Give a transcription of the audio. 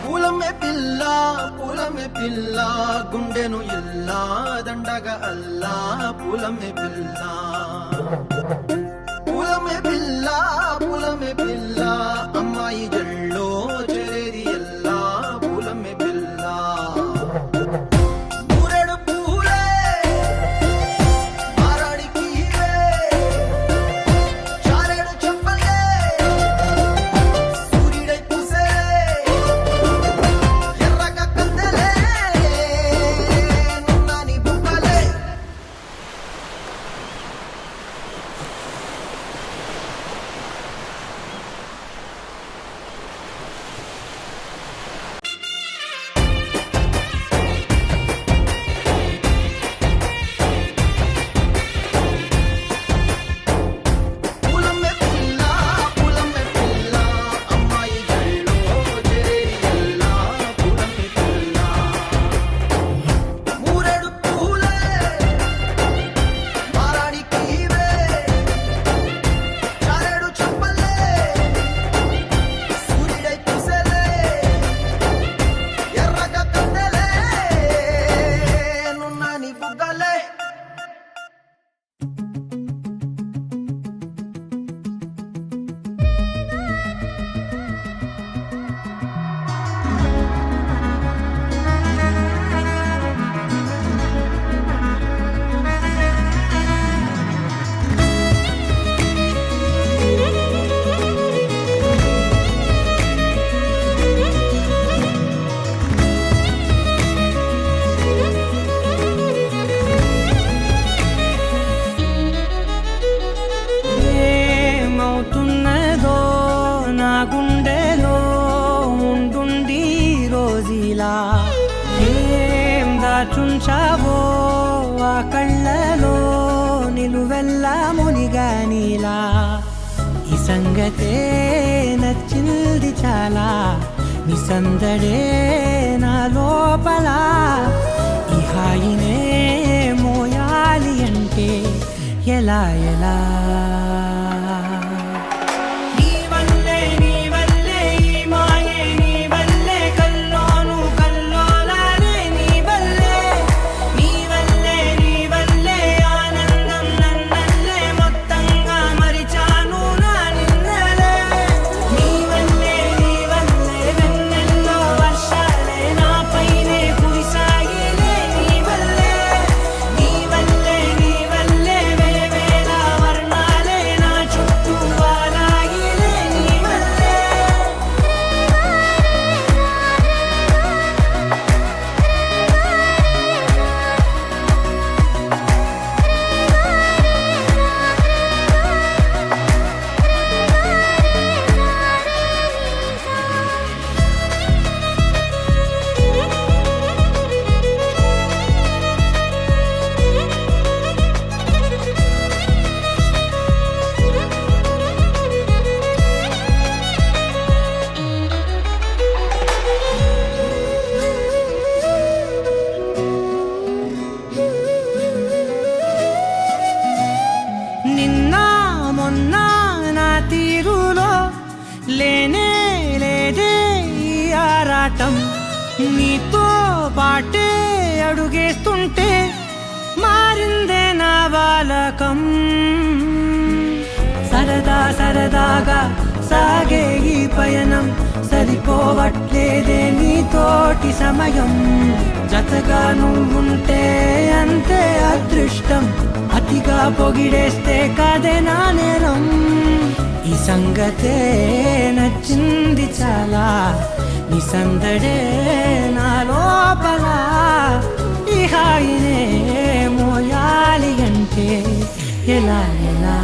పూలమే పిల్ల గుండెను ఇల్లా దండగా అల్లా పూలమే పిల్ల పూలమే పిల్ల అమ్మాయి జల్లో చేరేది ఎల్లా పూలమే పిల్ల మూరెడు పూలే మారాడికి చారెడు చెప్పలే సూర్యుడై పూసే ఎర్రగా కందలే నున్నాని బుక్కలే పూలమే పిల్ల అమ్మాయి జల్లో చేరేది ఎల్లా పూలమే పిల్ల మూరెడు పూలే మారాడికి చారెడు చెప్పలే సూర్యుడై పూసలే ఎర్రగా కందలే నున్నాని బుగ్గలే ఏమవుతున్నదో నా గుండెలో ఉండుండి రోజీలా ఏం దాచుంచావో ఆ కళ్ళలో నిలువెల్లా మునిగానిలా ఈ సంగతే నచ్చింది చాలా నీ సందడే నా లోపల ఈ హాయినే మోయాలి అంటే ఎలా ఎలా నీ వల్లే ఈ మాయే నీ వల్లే కల్లోను కల్లోలానే నీ వల్లే ఆనందం నన్నల్లే మొత్తంగా మరిచాను నా నిన్నలే నీ వల్లే వెన్నెల్లో వర్షాలే నాపైనే కురిసాయిలే నీ వల్లే వేవేల వర్ణాలే నా చుట్టూ వాలాయిలే నీ వల్లే నిన్న మొన్న నా తీరులో లేనే లేదే ఈ ఆరాటం నీతో పాటే అడుగేస్తుంటే మారిందే నా బాలకం సరదాగా సాగే ఈ పయనం సరిపోవట్లేదే నీతోటి సమయం జతగా నువ్వుంటే అంతే అదృష్టం అతిగా పొగిడేస్తే కాదే నా నేరం ఈ సంగతే నచ్చింది చాలా నీ సందడే నా లోపల ఈ హాయినే మోయాలి అంటే ఎలా ఎలా